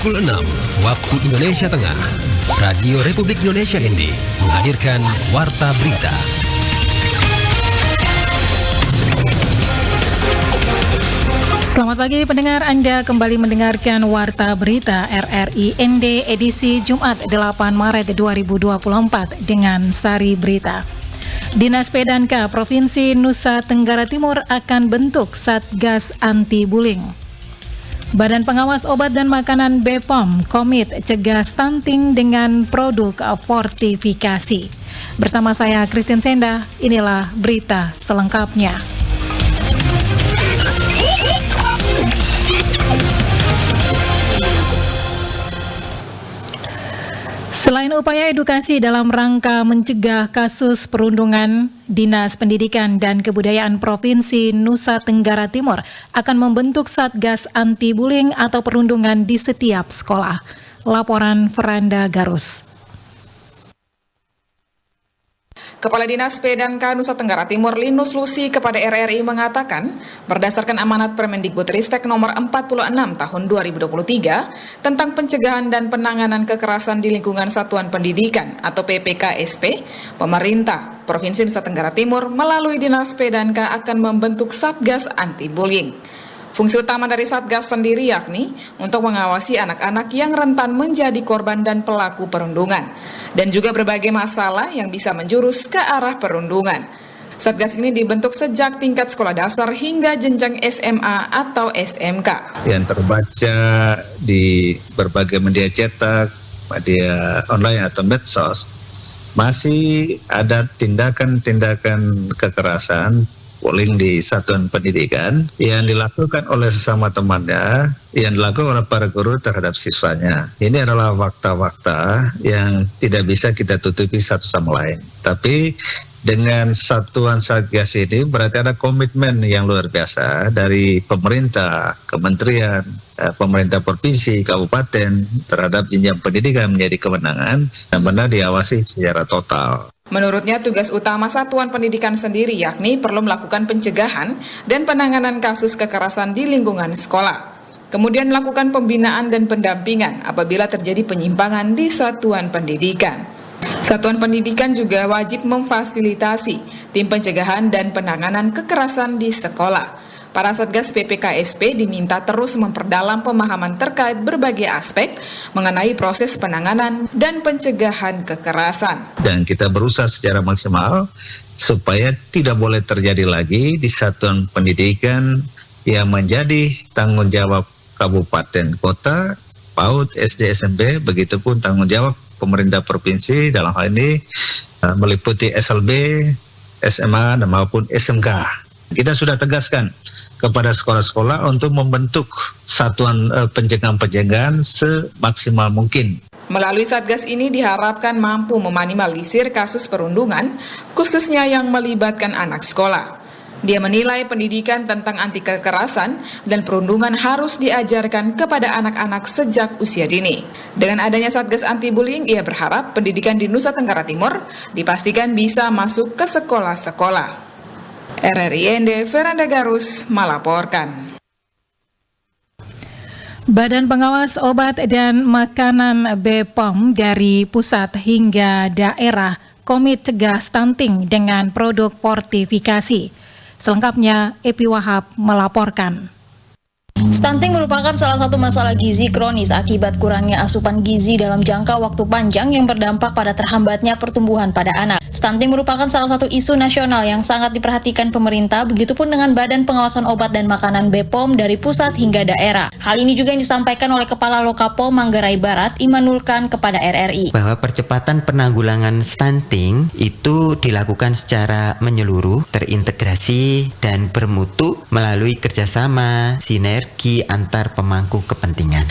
pukul 6 waktu Indonesia Tengah. Radio Republik Indonesia ND menghadirkan Warta Berita. Selamat pagi pendengar, Anda kembali mendengarkan Warta Berita RRI ND edisi Jumat 8 Maret 2024 dengan Sari Berita. Dinas P&K Provinsi Nusa Tenggara Timur akan bentuk Satgas Anti-Bullying. Badan Pengawas Obat dan Makanan BPOM komit cegah stunting dengan produk fortifikasi. Bersama saya Christine Senda, inilah berita selengkapnya. Selain upaya edukasi dalam rangka mencegah kasus perundungan, Dinas Pendidikan dan Kebudayaan Provinsi Nusa Tenggara Timur akan membentuk Satgas Anti-Bullying atau perundungan di setiap sekolah. Laporan Veranda Garus. Kepala Dinas P&K Nusa Tenggara Timur Linus Lusi kepada RRI mengatakan, berdasarkan amanat Permendikbudristek nomor 46 tahun 2023 tentang pencegahan dan penanganan kekerasan di lingkungan satuan pendidikan atau PPKSP, pemerintah Provinsi Nusa Tenggara Timur melalui Dinas P&K akan membentuk Satgas Anti-Bullying. Fungsi utama dari Satgas sendiri yakni untuk mengawasi anak-anak yang rentan menjadi korban dan pelaku perundungan, dan juga berbagai masalah yang bisa menjurus ke arah perundungan. Satgas ini dibentuk sejak tingkat sekolah dasar hingga jenjang SMA atau SMK. Yang terbaca di berbagai media cetak, media online atau medsos, masih ada tindakan-tindakan kekerasan bullying di satuan pendidikan yang dilakukan oleh sesama temannya, yang dilakukan oleh para guru terhadap siswanya. Ini adalah fakta-fakta yang tidak bisa kita tutupi satu sama lain. Tapi dengan satuan Satgas ini berarti ada komitmen yang luar biasa dari pemerintah, kementerian, pemerintah provinsi, kabupaten terhadap jenjang pendidikan menjadi kewenangan dan benar diawasi secara total. Menurutnya, tugas utama satuan pendidikan sendiri yakni perlu melakukan pencegahan dan penanganan kasus kekerasan di lingkungan sekolah. Kemudian melakukan pembinaan dan pendampingan apabila terjadi penyimpangan di satuan pendidikan. Satuan pendidikan juga wajib memfasilitasi tim pencegahan dan penanganan kekerasan di sekolah. Para Satgas PPKSP diminta terus memperdalam pemahaman terkait berbagai aspek mengenai proses penanganan dan pencegahan kekerasan. Dan kita berusaha secara maksimal supaya tidak boleh terjadi lagi di satuan pendidikan yang menjadi tanggung jawab kabupaten kota, PAUD, SD, SMP, begitupun tanggung jawab pemerintah provinsi dalam hal ini meliputi SLB, SMA, dan maupun SMK. Kita sudah tegaskan kepada sekolah-sekolah untuk membentuk satuan pencegahan semaksimal mungkin. Melalui Satgas ini diharapkan mampu meminimalisir kasus perundungan, khususnya yang melibatkan anak sekolah. Dia menilai pendidikan tentang anti kekerasan dan perundungan harus diajarkan kepada anak-anak sejak usia dini. Dengan adanya Satgas Anti-Bullying, ia berharap pendidikan di Nusa Tenggara Timur dipastikan bisa masuk ke sekolah-sekolah. RRI ND Veranda Garus melaporkan. Badan Pengawas Obat dan Makanan BPOM dari pusat hingga daerah komit cegah stunting dengan produk fortifikasi. Selengkapnya, Epi Wahab melaporkan. Stunting merupakan salah satu masalah gizi kronis akibat kurangnya asupan gizi dalam jangka waktu panjang yang berdampak pada terhambatnya pertumbuhan pada anak. Stunting merupakan salah satu isu nasional yang sangat diperhatikan pemerintah, begitupun dengan Badan Pengawasan Obat dan Makanan BPOM dari pusat hingga daerah. Hal ini juga yang disampaikan oleh Kepala Lokapol Manggarai Barat, Imanul Khan, kepada RRI. Bahwa percepatan penanggulangan stunting itu dilakukan secara menyeluruh, terintegrasi, dan bermutu melalui kerjasama, sinergi antar pemangku kepentingan.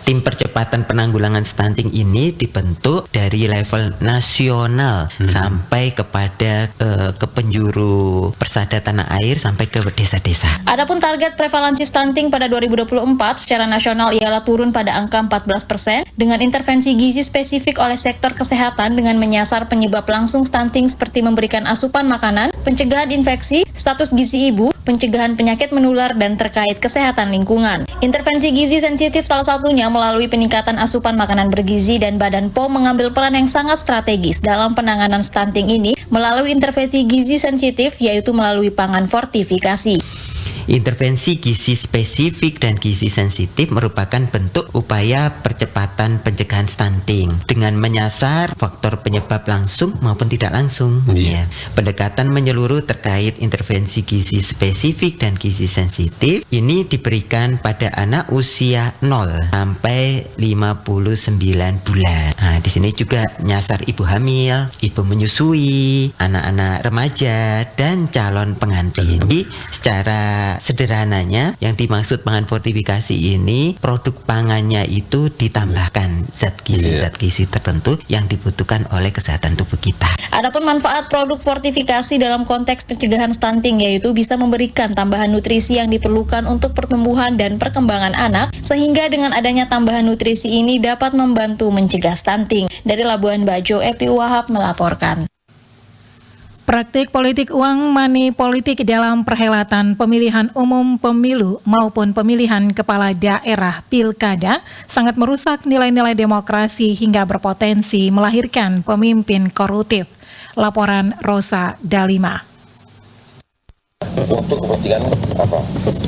Tim percepatan penanggulangan stunting ini dibentuk dari level nasional sampai kepada ke penjuru persada tanah air sampai ke desa-desa. Adapun target prevalensi stunting pada 2024 secara nasional ialah turun pada angka 14% dengan intervensi gizi spesifik oleh sektor kesehatan dengan menyasar penyebab langsung stunting seperti memberikan asupan makanan, pencegahan infeksi, status gizi ibu, pencegahan penyakit menular, dan terkait kesehatan lingkungan. Intervensi gizi sensitif salah satunya melalui peningkatan asupan makanan bergizi, dan Badan POM mengambil peran yang sangat strategis dalam penanganan stunting ini melalui intervensi gizi sensitif, yaitu melalui pangan fortifikasi. Intervensi gizi spesifik dan gizi sensitif merupakan bentuk upaya percepatan pencegahan stunting dengan menyasar faktor penyebab langsung maupun tidak langsung. Ya. Pendekatan menyeluruh terkait intervensi gizi spesifik dan gizi sensitif ini diberikan pada anak usia 0 sampai 59 bulan. Nah, di sini juga nyasar ibu hamil, ibu menyusui, anak-anak remaja, dan calon pengantin. Jadi secara sederhananya, yang dimaksud pangan fortifikasi ini, produk pangannya itu ditambahkan zat gizi tertentu yang dibutuhkan oleh kesehatan tubuh kita. Adapun manfaat produk fortifikasi dalam konteks pencegahan stunting, yaitu bisa memberikan tambahan nutrisi yang diperlukan untuk pertumbuhan dan perkembangan anak, sehingga dengan adanya tambahan nutrisi ini dapat membantu mencegah stunting. Dari Labuan Bajo, Epi Wahab melaporkan. Praktik politik uang money politik dalam perhelatan pemilihan umum pemilu maupun pemilihan kepala daerah pilkada sangat merusak nilai-nilai demokrasi hingga berpotensi melahirkan pemimpin koruptif. Laporan Rosa Dalima. Untuk kepentingan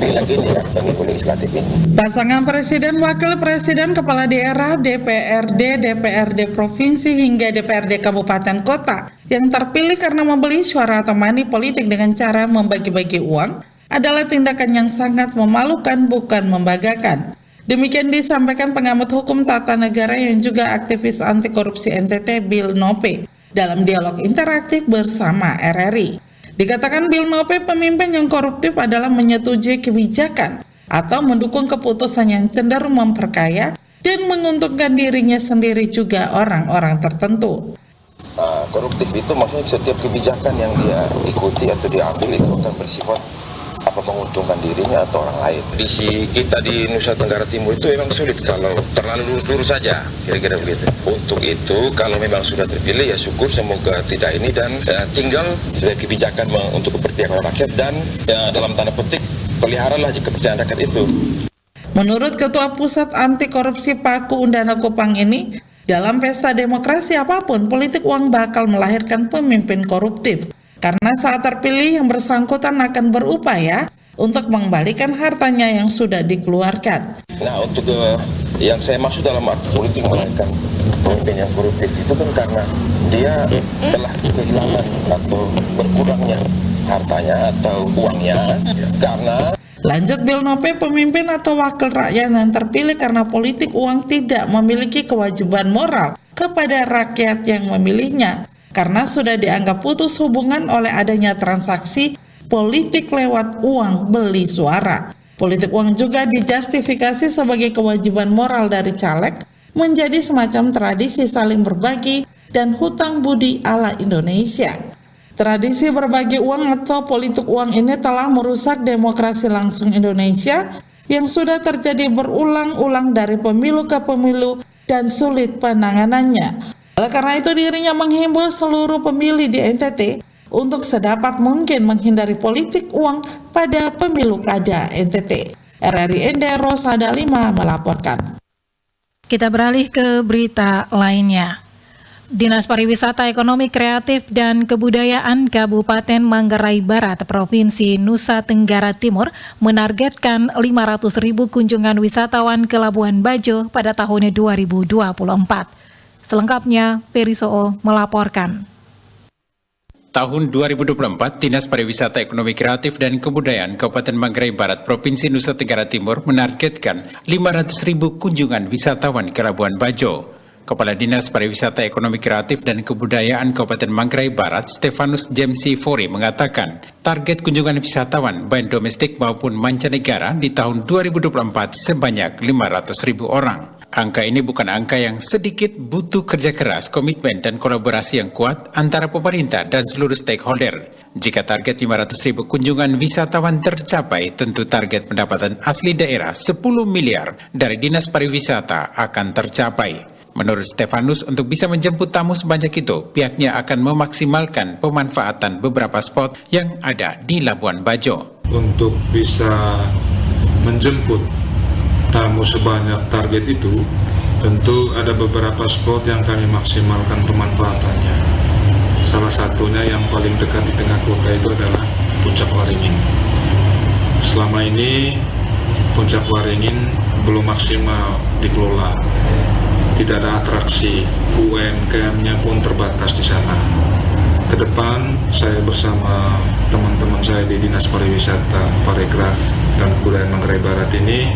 pilihan ini ya, pemilu legislatif ini. Pasangan presiden, wakil presiden, kepala daerah, DPRD provinsi hingga DPRD kabupaten kota yang terpilih karena membeli suara atau money politik dengan cara membagi-bagi uang adalah tindakan yang sangat memalukan, bukan membanggakan. Demikian disampaikan pengamat hukum tata negara yang juga aktivis anti korupsi NTT Bill Nope dalam dialog interaktif bersama RRI. Dikatakan Bill Nope pemimpin yang koruptif adalah menyetujui kebijakan atau mendukung keputusan yang cenderung memperkaya dan menguntungkan dirinya sendiri juga orang-orang tertentu. Koruptif itu maksudnya setiap kebijakan yang dia ikuti atau diambil itu akan bersifat menguntungkan dirinya atau orang lain. Kondisi kita di Nusa Tenggara Timur itu memang sulit kalau terlalu lurus-lurus saja, kira-kira begitu. Untuk itu kalau memang sudah terpilih ya syukur, semoga tidak ini, dan tinggal sebagai kebijakan untuk kepentingan rakyat, dan dalam tanda petik peliharalah kepercayaan rakyat itu. Menurut Ketua Pusat Anti Korupsi Paku Undana Kupang ini, dalam pesta demokrasi apapun politik uang bakal melahirkan pemimpin koruptif. Karena saat terpilih yang bersangkutan akan berupaya untuk mengembalikan hartanya yang sudah dikeluarkan. Nah, untuk yang saya maksud dalam arti politik melahirkan pemimpin yang koruptif itu kan karena dia telah kehilangan atau berkurangnya hartanya atau uangnya. Karena lanjut Bill Nope, pemimpin atau wakil rakyat yang terpilih karena politik uang tidak memiliki kewajiban moral kepada rakyat yang memilihnya. Karena sudah dianggap putus hubungan oleh adanya transaksi politik lewat uang beli suara. Politik uang juga dijustifikasi sebagai kewajiban moral dari caleg, menjadi semacam tradisi saling berbagi dan hutang budi ala Indonesia. Tradisi berbagi uang atau politik uang ini telah merusak demokrasi langsung Indonesia yang sudah terjadi berulang-ulang dari pemilu ke pemilu dan sulit penanganannya. Oleh karena itu dirinya menghimbau seluruh pemilih di NTT untuk sedapat mungkin menghindari politik uang pada pemilu kada NTT. RRI ND Rosa Dalima melaporkan. Kita beralih ke berita lainnya. Dinas Pariwisata Ekonomi Kreatif dan Kebudayaan Kabupaten Manggarai Barat, Provinsi Nusa Tenggara Timur menargetkan 500.000 kunjungan wisatawan ke Labuan Bajo pada tahun 2024. Selengkapnya, Perisoo melaporkan. Tahun 2024, Dinas Pariwisata Ekonomi Kreatif dan Kebudayaan Kabupaten Manggarai Barat, Provinsi Nusa Tenggara Timur menargetkan 500.000 kunjungan wisatawan ke Labuan Bajo. Kepala Dinas Pariwisata Ekonomi Kreatif dan Kebudayaan Kabupaten Manggarai Barat, Stefanus Jamsi Fori mengatakan, target kunjungan wisatawan baik domestik maupun mancanegara di tahun 2024 sebanyak 500.000 orang. Angka ini bukan angka yang sedikit, butuh kerja keras, komitmen, dan kolaborasi yang kuat antara pemerintah dan seluruh stakeholder. Jika target 500.000 kunjungan wisatawan tercapai, tentu target pendapatan asli daerah 10 miliar dari Dinas Pariwisata akan tercapai. Menurut Stefanus, untuk bisa menjemput tamu sebanyak itu, pihaknya akan memaksimalkan pemanfaatan beberapa spot yang ada di Labuan Bajo. Untuk bisa menjemput tamu sebanyak target itu, tentu ada beberapa spot yang kami maksimalkan pemanfaatannya. Salah satunya yang paling dekat di tengah kota itu adalah Puncak Waringin. Selama ini Puncak Waringin belum maksimal dikelola. Tidak ada atraksi, UMKM-nya pun terbatas di sana. Ke depan saya bersama teman-teman saya di Dinas Pariwisata, Parekraf, dan Kebudayaan Manggarai Barat ini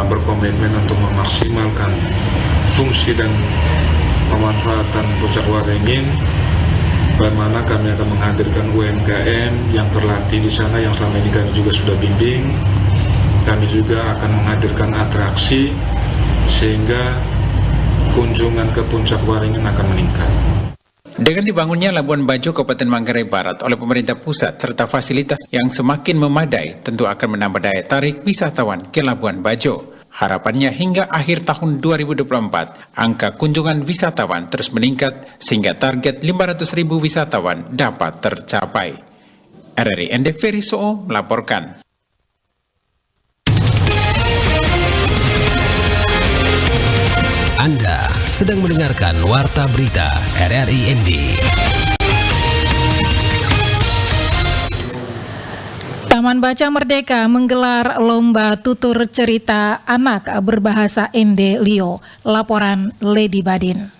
berkomitmen untuk memaksimalkan fungsi dan pemanfaatan Puncak Waringin, bagaimana kami akan menghadirkan UMKM yang terlatih di sana, yang selama ini kami juga sudah bimbing. Kami juga akan menghadirkan atraksi sehingga kunjungan ke Puncak Waringin akan meningkat. Dengan dibangunnya Labuan Bajo Kabupaten Manggarai Barat oleh pemerintah pusat serta fasilitas yang semakin memadai tentu akan menambah daya tarik wisatawan ke Labuan Bajo. Harapannya hingga akhir tahun 2024, angka kunjungan wisatawan terus meningkat sehingga target 500.000 wisatawan dapat tercapai. RRI ND Ferry Soo melaporkan. Anda sedang mendengarkan Warta Berita RRI ND. Taman Baca Merdeka menggelar lomba tutur cerita anak berbahasa Ende Lio. Laporan Lady Badin.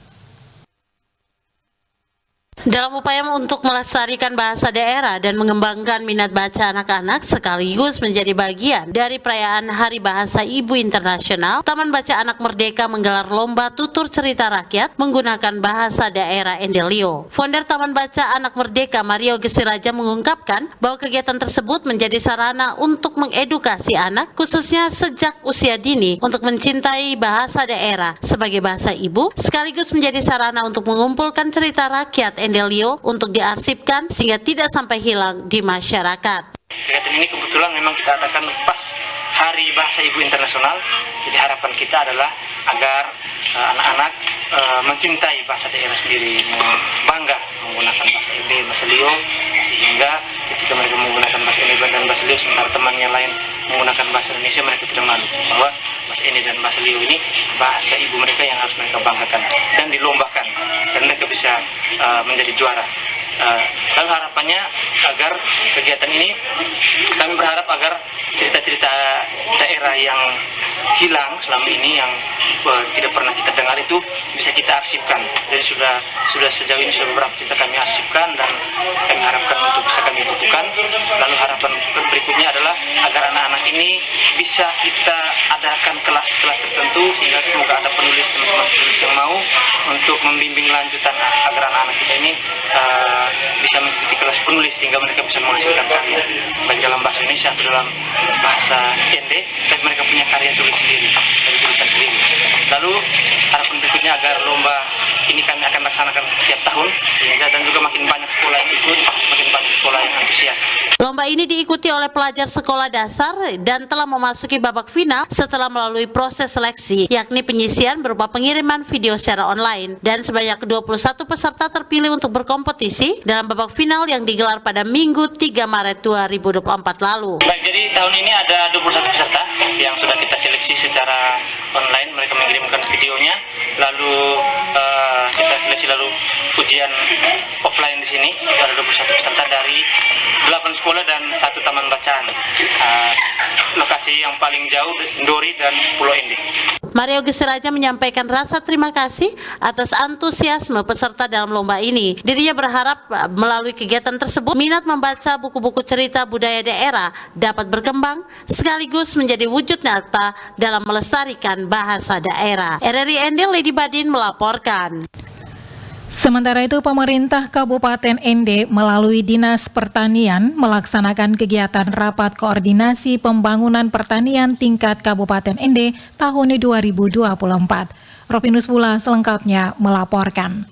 Dalam upaya untuk melestarikan bahasa daerah dan mengembangkan minat baca anak-anak sekaligus menjadi bagian dari perayaan Hari Bahasa Ibu Internasional, Taman Baca Anak Merdeka menggelar lomba tutur cerita rakyat menggunakan bahasa daerah Ende Lio. Founder Taman Baca Anak Merdeka Mario Gesiraja mengungkapkan bahwa kegiatan tersebut menjadi sarana untuk mengedukasi anak khususnya sejak usia dini untuk mencintai bahasa daerah sebagai bahasa ibu, sekaligus menjadi sarana untuk mengumpulkan cerita rakyat Ende Lio untuk diarsipkan sehingga tidak sampai hilang di masyarakat. Kegiatan ini kebetulan memang kita adakan pas Hari Bahasa Ibu Internasional. Jadi harapan kita adalah agar anak-anak mencintai bahasa daerah sendiri, bangga menggunakan bahasa Ende, bahasa Lio, sehingga ketika mereka menggunakan bahasa Ende dan bahasa Lio sementara temannya lain menggunakan bahasa Indonesia, mereka tidak malu bahwa bahasa Ende dan bahasa Lio ini bahasa ibu mereka yang harus mereka banggakan dan dilombakan dan mereka bisa menjadi juara. Lalu harapannya agar kegiatan ini, kami berharap agar cerita-cerita daerah yang hilang selama ini, yang tidak pernah kita dengar itu bisa kita arsipkan. Jadi sudah sejauh ini sudah beberapa cerita kami arsipkan dan kami harapkan untuk bisa kami bukukan. Lalu harapan berikutnya adalah agar anak-anak ini bisa kita adakan kelas-kelas tertentu sehingga semoga ada teman-teman penulis yang mau untuk membimbing lanjutan agar anak-anak kita ini bisa mengikuti kelas penulis sehingga mereka bisa menghasilkan karya baik dalam bahasa Indonesia atau dalam bahasa Ende, dan mereka punya karya tulis sendiri dari tulisan sendiri. Lalu harapan berikutnya agar lomba ini kami akan laksanakan tiap tahun sehingga dan juga makin banyak sekolah yang ikut, makin banyak sekolah yang antusias. Lomba ini diikuti oleh pelajar sekolah dasar dan telah memasuki babak final setelah melalui proses seleksi, yakni penyisian berupa pengiriman video secara online, dan sebanyak 21 peserta terpilih untuk berkompetisi dalam babak final yang digelar pada Minggu 3 Maret 2024 lalu. Baik, jadi tahun ini ada 21 peserta yang sudah kita seleksi secara online, mereka mengirimkan videonya, lalu kita seleksi lalu ujian offline di sini. Ada 21 peserta dari 8 sekolah dan 1 taman bacaan. Lokasi yang paling jauh Ndori dan Pulau Ende. Mario Gesiraja menyampaikan rasa terima kasih atas antusiasme peserta dalam lomba ini. Dirinya berharap melalui kegiatan tersebut minat membaca buku-buku cerita budaya daerah dapat berkembang sekaligus menjadi wujud nyata dalam melestarikan bahasa daerah. RRI Ende Lady Badin melaporkan. Sementara itu, pemerintah Kabupaten Ende melalui Dinas Pertanian melaksanakan kegiatan rapat koordinasi pembangunan pertanian tingkat Kabupaten Ende tahun 2024. Ropinus Bula selengkapnya melaporkan.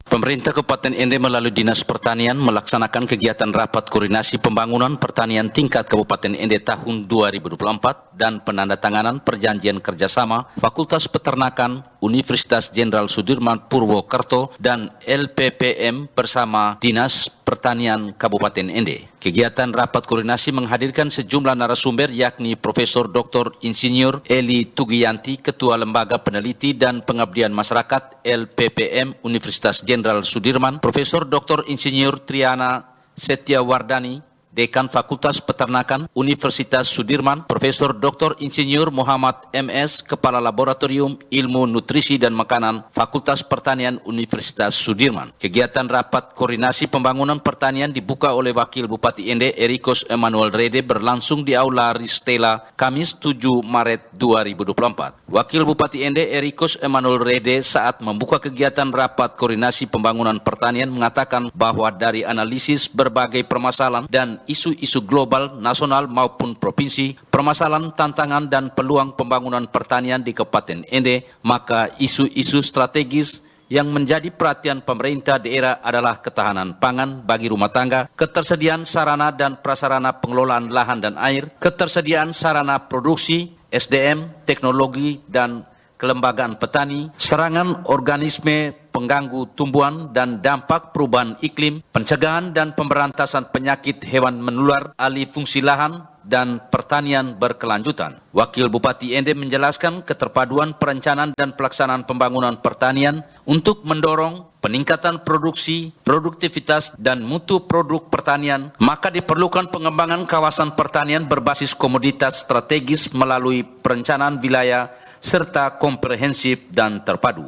Pemerintah Kabupaten Ende melalui Dinas Pertanian melaksanakan kegiatan rapat koordinasi pembangunan pertanian tingkat Kabupaten Ende tahun 2024 dan penandatanganan perjanjian kerjasama Fakultas Peternakan Universitas Jenderal Sudirman Purwokerto dan LPPM bersama Dinas Pertanian Kabupaten Ende. Kegiatan rapat koordinasi menghadirkan sejumlah narasumber yakni Profesor Dr. Insinyur Eli Tugianti, Ketua Lembaga Peneliti dan Pengabdian Masyarakat LPPM Universitas Jenderal Sudirman, Profesor Dr. Insinyur Triana Setiawardani, Dekan Fakultas Peternakan Universitas Sudirman, Profesor Dr. Insinyur Muhammad MS, Kepala Laboratorium Ilmu Nutrisi dan Makanan Fakultas Pertanian Universitas Sudirman. Kegiatan rapat koordinasi pembangunan pertanian dibuka oleh Wakil Bupati Ende Erikos Emanuel Rede berlangsung di Aula Ristela Kamis 7 Maret 2024. Wakil Bupati Ende Erikos Emanuel Rede saat membuka kegiatan rapat koordinasi pembangunan pertanian mengatakan bahwa dari analisis berbagai permasalahan dan isu-isu global, nasional maupun provinsi, permasalahan, tantangan dan peluang pembangunan pertanian di Kabupaten Ende, maka isu-isu strategis yang menjadi perhatian pemerintah daerah adalah ketahanan pangan bagi rumah tangga, ketersediaan sarana dan prasarana pengelolaan lahan dan air, ketersediaan sarana produksi, SDM, teknologi dan kelembagaan petani, serangan organisme pengganggu tumbuhan dan dampak perubahan iklim, pencegahan dan pemberantasan penyakit hewan menular, alih fungsi lahan, dan pertanian berkelanjutan. Wakil Bupati Ende menjelaskan keterpaduan perencanaan dan pelaksanaan pembangunan pertanian untuk mendorong peningkatan produksi, produktivitas, dan mutu produk pertanian, maka diperlukan pengembangan kawasan pertanian berbasis komoditas strategis melalui perencanaan wilayah serta komprehensif dan terpadu.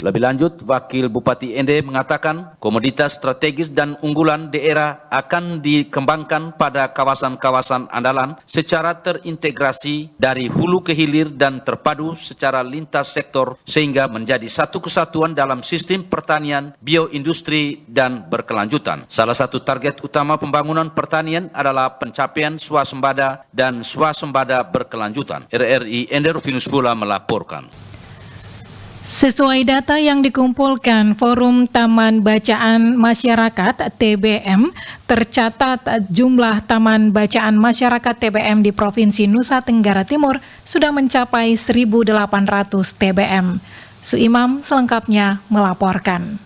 Lebih lanjut, Wakil Bupati Ende mengatakan komoditas strategis dan unggulan daerah akan dikembangkan pada kawasan-kawasan andalan secara terintegrasi dari hulu ke hilir dan terpadu secara lintas sektor sehingga menjadi satu kesatuan dalam sistem pertanian, bioindustri, dan berkelanjutan. Salah satu target utama pembangunan pertanian adalah pencapaian swasembada dan swasembada berkelanjutan. RRI Ende Rufinus Fula melaporkan. Sesuai data yang dikumpulkan Forum Taman Bacaan Masyarakat TBM, tercatat jumlah Taman Bacaan Masyarakat TBM di Provinsi Nusa Tenggara Timur sudah mencapai 1.800 TBM. Suimam selengkapnya melaporkan.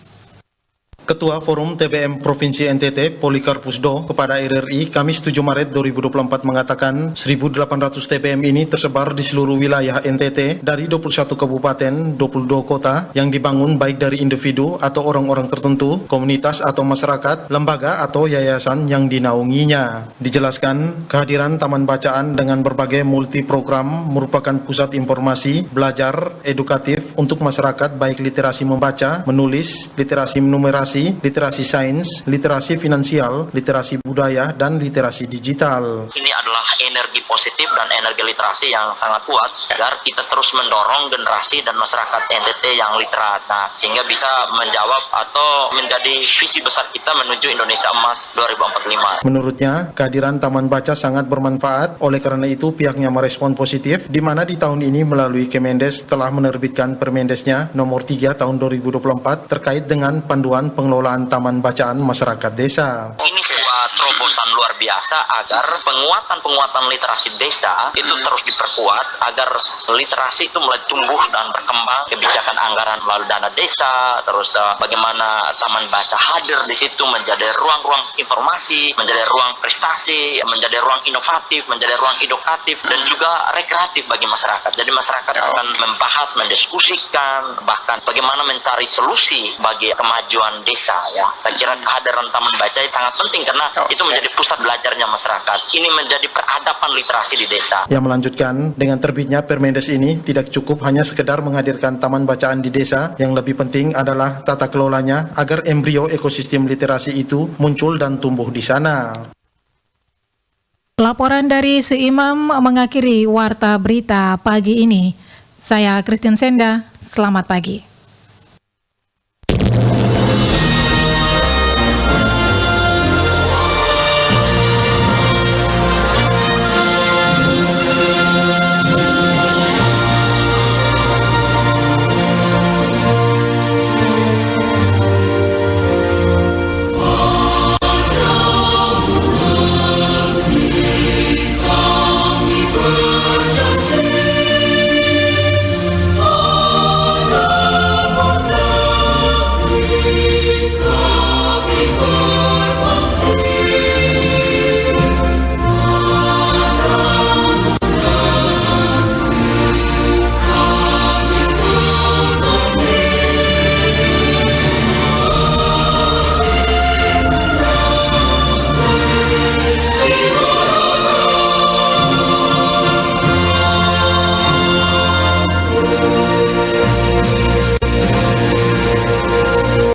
Ketua Forum TBM Provinsi NTT, Polikarpus Do, kepada RRI Kamis 7 Maret 2024 mengatakan 1.800 TBM ini tersebar di seluruh wilayah NTT dari 21 kabupaten, 22 kota yang dibangun baik dari individu atau orang-orang tertentu, komunitas atau masyarakat, lembaga atau yayasan yang dinaunginya. Dijelaskan, kehadiran Taman Bacaan dengan berbagai multi program merupakan pusat informasi, belajar, edukatif untuk masyarakat baik literasi membaca, menulis, literasi numerasi, literasi sains, literasi finansial, literasi budaya, dan literasi digital. Ini adalah energi positif dan energi literasi yang sangat kuat agar kita terus mendorong generasi dan masyarakat NTT yang literat, sehingga bisa menjawab atau menjadi visi besar kita menuju Indonesia Emas 2045. Menurutnya, kehadiran Taman Baca sangat bermanfaat, oleh karena itu pihaknya merespon positif, di mana di tahun ini melalui Kemendes telah menerbitkan Permendesnya nomor 3 tahun 2024 terkait dengan panduan pengelolaan Taman Bacaan Masyarakat Desa. Ini sebuah terobosan luar biasa agar penguatan literasi desa itu terus diperkuat agar literasi itu mulai tumbuh dan berkembang, kebijakan anggaran melalui dana desa, terus bagaimana Taman Baca hadir di situ menjadi ruang-ruang informasi, menjadi ruang prestasi, menjadi ruang inovatif, menjadi ruang edukatif dan juga rekreatif bagi masyarakat. Jadi masyarakat akan membahas, mendiskusikan, bahkan bagaimana mencari solusi bagi kemajuan desa. Ya, saya kira kehadiran Taman Baca sangat penting karena itu menjadi pusat belajarnya masyarakat. Ini menjadi peradaban literasi di desa. Yang melanjutkan, dengan terbitnya Permendes ini tidak cukup hanya sekedar menghadirkan taman bacaan di desa, yang lebih penting adalah tata kelolanya agar embrio ekosistem literasi itu muncul dan tumbuh di sana. Laporan dari Suimam mengakhiri Warta Berita pagi ini. Saya Christian Senda, selamat pagi.